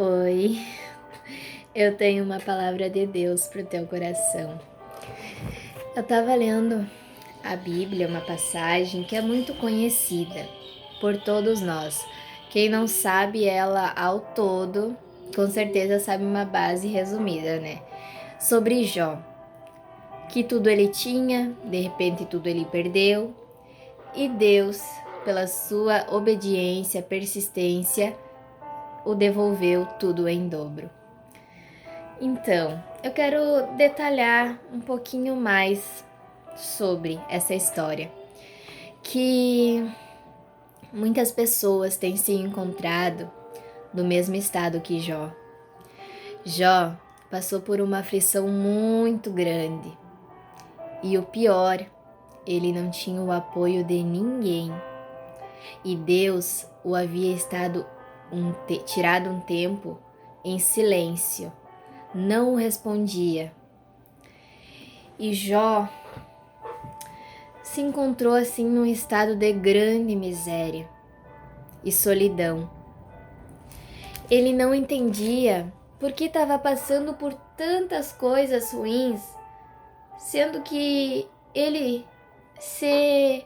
Oi, eu tenho uma palavra de Deus pro teu coração. Eu tava lendo a Bíblia, uma passagem que é muito conhecida por todos nós. Quem não sabe ela ao todo, com certeza sabe uma base resumida, né? Sobre Jó, que tudo ele tinha, de repente tudo ele perdeu, e Deus, pela sua obediência, persistência, o devolveu tudo em dobro. Então, eu quero detalhar um pouquinho mais sobre essa história, que muitas pessoas têm se encontrado no mesmo estado que Jó. Jó passou por uma aflição muito grande e o pior, ele não tinha o apoio de ninguém e Deus o havia tirado um tempo em silêncio, não o respondia. E Jó se encontrou assim num estado de grande miséria e solidão. Ele não entendia por que estava passando por tantas coisas ruins, sendo que ele se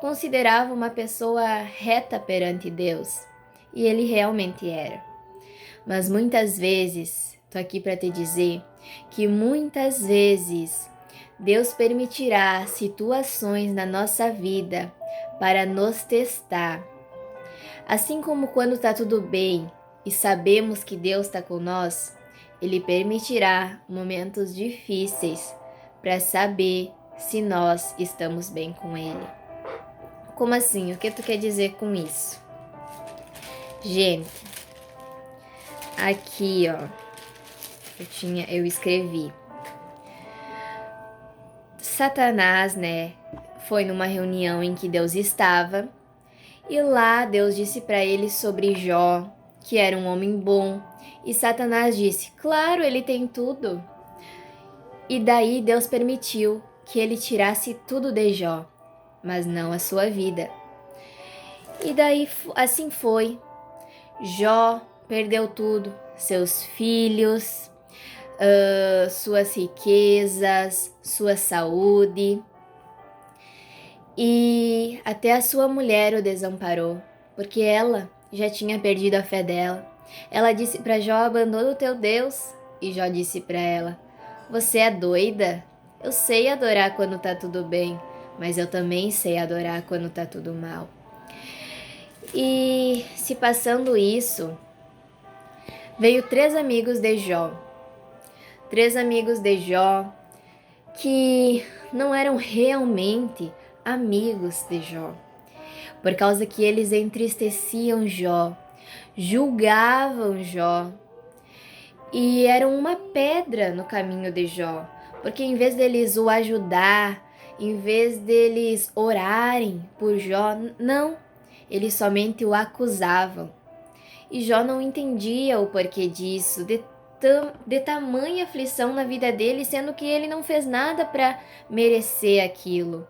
considerava uma pessoa reta perante Deus, e ele realmente era. Mas muitas vezes, tô aqui para te dizer que muitas vezes Deus permitirá situações na nossa vida para nos testar. Assim como quando está tudo bem e sabemos que Deus está com nós, Ele permitirá momentos difíceis para saber se nós estamos bem com Ele. Como assim? O que tu quer dizer com isso? Gente, aqui ó, eu escrevi. Satanás, né, foi numa reunião em que Deus estava e lá Deus disse para ele sobre Jó, que era um homem bom, e Satanás disse: "Claro, ele tem tudo". E daí Deus permitiu que ele tirasse tudo de Jó, mas não a sua vida. E daí assim foi. Jó perdeu tudo, seus filhos, suas riquezas, sua saúde. E até a sua mulher o desamparou, porque ela já tinha perdido a fé dela. Ela disse para Jó: "Abandona o teu Deus". E Jó disse para ela: "Você é doida? Eu sei adorar quando tá tudo bem, mas eu também sei adorar quando tá tudo mal". E se passando isso, veio três amigos de Jó. Três amigos de Jó que não eram realmente amigos de Jó, por causa que eles entristeciam Jó, julgavam Jó e eram uma pedra no caminho de Jó, porque em vez deles o ajudar, em vez deles orarem por Jó, não, eles somente o acusavam. E Jó não entendia o porquê disso, de tamanha aflição na vida dele, sendo que ele não fez nada para merecer aquilo.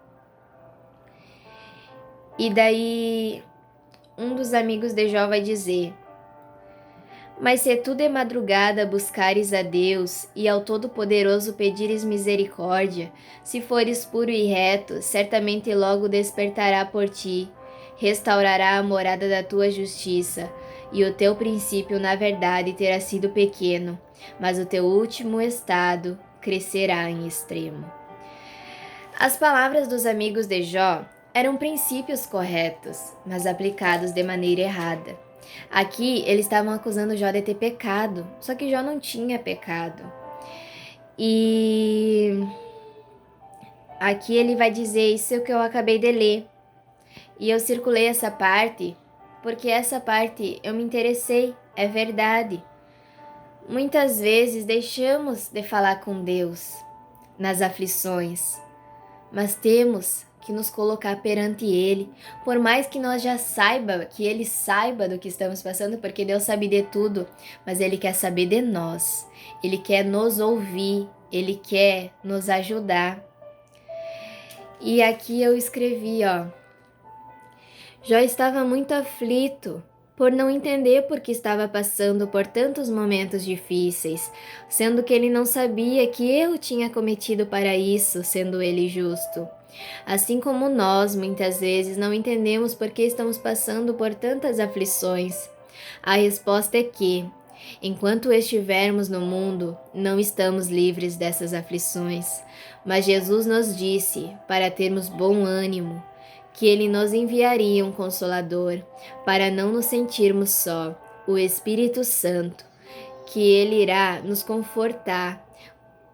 E daí um dos amigos de Jó vai dizer: "Mas se tu de madrugada buscares a Deus e ao Todo-Poderoso pedires misericórdia, se fores puro e reto, certamente logo despertará por ti, restaurará a morada da tua justiça, e o teu princípio na verdade terá sido pequeno, mas o teu último estado crescerá em extremo". As palavras dos amigos de Jó eram princípios corretos, mas aplicados de maneira errada. Aqui eles estavam acusando Jó de ter pecado, só que Jó não tinha pecado. E aqui ele vai dizer isso que eu acabei de ler. E eu circulei essa parte porque essa parte eu me interessei, é verdade. Muitas vezes deixamos de falar com Deus nas aflições, mas temos que nos colocar perante Ele, por mais que nós já saiba, que Ele saiba do que estamos passando, porque Deus sabe de tudo, mas Ele quer saber de nós, Ele quer nos ouvir, Ele quer nos ajudar. E aqui eu escrevi, ó: Jó estava muito aflito, por não entender por que estava passando por tantos momentos difíceis, sendo que ele não sabia que erro tinha cometido para isso, sendo ele justo. Assim como nós, muitas vezes, não entendemos por que estamos passando por tantas aflições. A resposta é que, enquanto estivermos no mundo, não estamos livres dessas aflições. Mas Jesus nos disse, para termos bom ânimo, que Ele nos enviaria um Consolador, para não nos sentirmos só, o Espírito Santo, que Ele irá nos confortar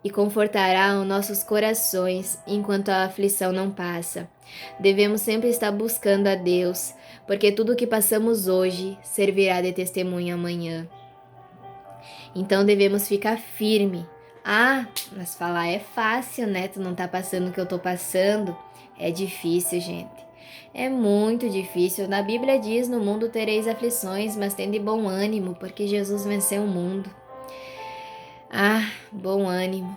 e confortará os nossos corações enquanto a aflição não passa. Devemos sempre estar buscando a Deus, porque tudo o que passamos hoje servirá de testemunho amanhã. Então devemos ficar firme. Ah, mas falar é fácil, né? Tu não tá passando o que eu tô passando. É difícil, gente. É muito difícil. Na Bíblia diz: no mundo tereis aflições, mas tende bom ânimo, porque Jesus venceu o mundo. Ah, bom ânimo.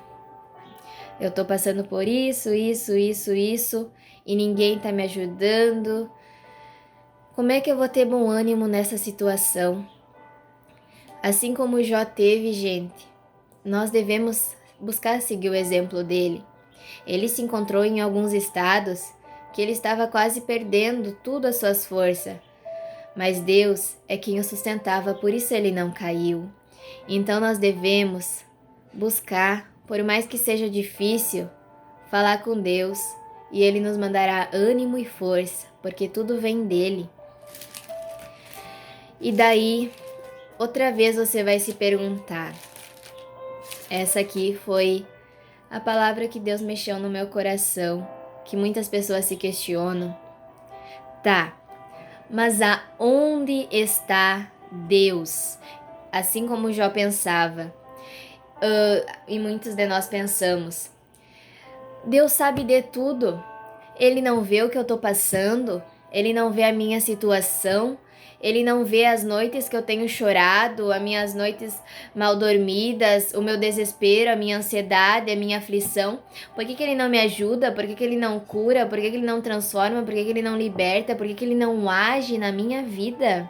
Eu tô passando por isso, e ninguém tá me ajudando. Como é que eu vou ter bom ânimo nessa situação? Assim como Jó teve, gente, nós devemos buscar seguir o exemplo dele. Ele se encontrou em alguns estados que ele estava quase perdendo tudo as suas forças, mas Deus é quem o sustentava, por isso ele não caiu. Então nós devemos buscar, por mais que seja difícil, falar com Deus e Ele nos mandará ânimo e força, porque tudo vem dele. E daí, outra vez você vai se perguntar, essa aqui foi a palavra que Deus mexeu no meu coração, que muitas pessoas se questionam. Tá, mas aonde está Deus? Assim como Jó pensava, e muitos de nós pensamos, Deus sabe de tudo, Ele não vê o que eu tô passando, Ele não vê a minha situação, Ele não vê as noites que eu tenho chorado, as minhas noites mal dormidas, o meu desespero, a minha ansiedade, a minha aflição. Por que Ele não me ajuda? Por que Ele não cura? Por que Ele não transforma? Por que Ele não liberta? Por que Ele não age na minha vida?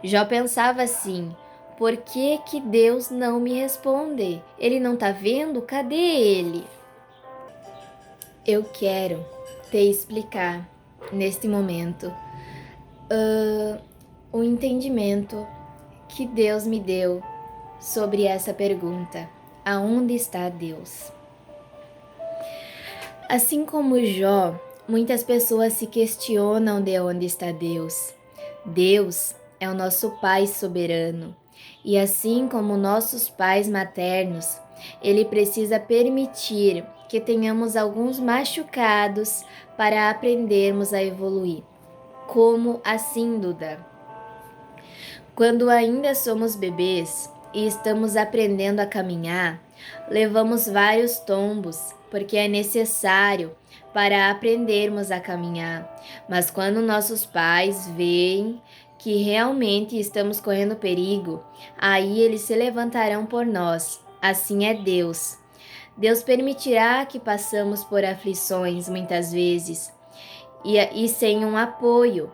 Jó pensava assim, por que Deus não me responde? Ele não tá vendo? Cadê Ele? Eu quero te explicar neste momento o entendimento que Deus me deu sobre essa pergunta: aonde está Deus? Assim como Jó, muitas pessoas se questionam de onde está Deus. Deus é o nosso Pai soberano, e assim como nossos pais maternos, Ele precisa permitir que tenhamos alguns machucados para aprendermos a evoluir. Como assim, Duda? Quando ainda somos bebês e estamos aprendendo a caminhar, levamos vários tombos, porque é necessário para aprendermos a caminhar. Mas quando nossos pais veem que realmente estamos correndo perigo, aí eles se levantarão por nós. Assim é Deus. Deus permitirá que passamos por aflições muitas vezes e sem um apoio,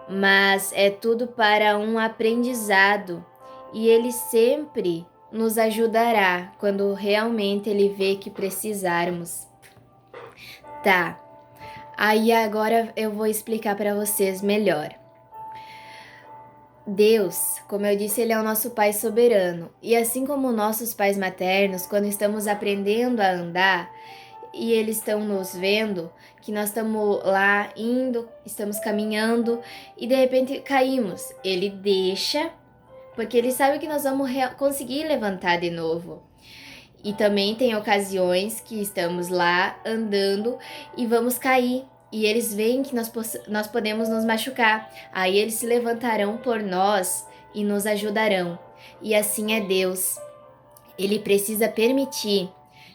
mas é tudo para um aprendizado e Ele sempre nos ajudará quando realmente Ele vê que precisarmos. Tá, aí agora eu vou explicar para vocês melhor. Deus, como eu disse, Ele é o nosso Pai soberano. E assim como nossos pais maternos, quando estamos aprendendo a andar e eles estão nos vendo, que nós estamos lá indo, estamos caminhando e de repente caímos. Ele deixa, porque Ele sabe que nós vamos conseguir levantar de novo. E também tem ocasiões que estamos lá andando e vamos cair. E eles veem que nós podemos nos machucar. Aí eles se levantarão por nós e nos ajudarão. E assim é Deus. Ele precisa permitir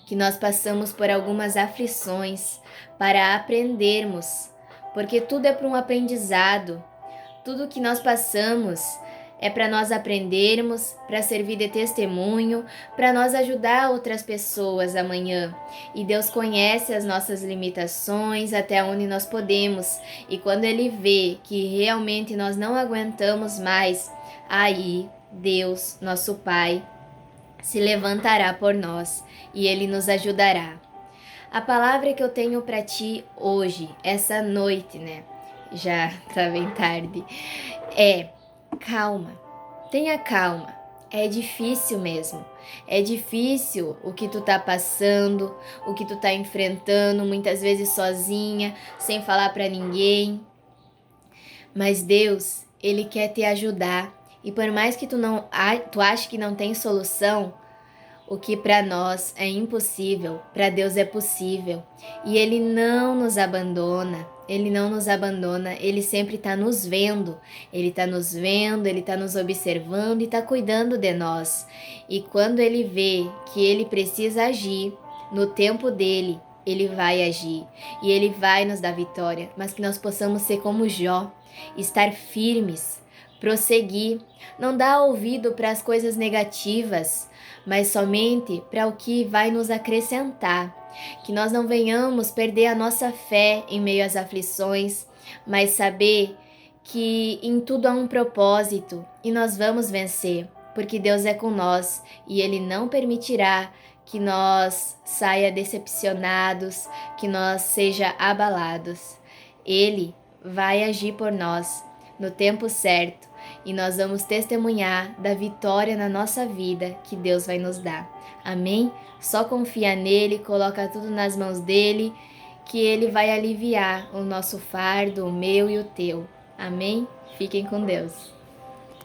que nós passamos por algumas aflições para aprendermos. Porque tudo é para um aprendizado. Tudo que nós passamos é para nós aprendermos, para servir de testemunho, para nós ajudar outras pessoas amanhã. E Deus conhece as nossas limitações, até onde nós podemos. E quando Ele vê que realmente nós não aguentamos mais, aí Deus, nosso Pai, se levantará por nós e Ele nos ajudará. A palavra que eu tenho para ti hoje, essa noite, né? Já tá bem tarde. É calma. Tenha calma. É difícil mesmo. É difícil o que tu tá passando, o que tu tá enfrentando, muitas vezes sozinha, sem falar para ninguém. Mas Deus, Ele quer te ajudar. E por mais que tu ache que não tem solução, o que para nós é impossível, para Deus é possível. E Ele não nos abandona, Ele não nos abandona, Ele sempre está nos vendo. Ele está nos vendo, Ele está nos observando e está cuidando de nós. E quando Ele vê que Ele precisa agir no tempo dEle, Ele vai agir. E Ele vai nos dar vitória, mas que nós possamos ser como Jó, estar firmes, prosseguir, não dar ouvido para as coisas negativas, mas somente para o que vai nos acrescentar. Que nós não venhamos perder a nossa fé em meio às aflições, mas saber que em tudo há um propósito e nós vamos vencer, porque Deus é com nós e Ele não permitirá que nós saia decepcionados, que nós seja abalados. Ele vai agir por nós no tempo certo e nós vamos testemunhar da vitória na nossa vida que Deus vai nos dar. Amém? Só confia nele, coloca tudo nas mãos dele, que ele vai aliviar o nosso fardo, o meu e o teu. Amém? Fiquem com Deus.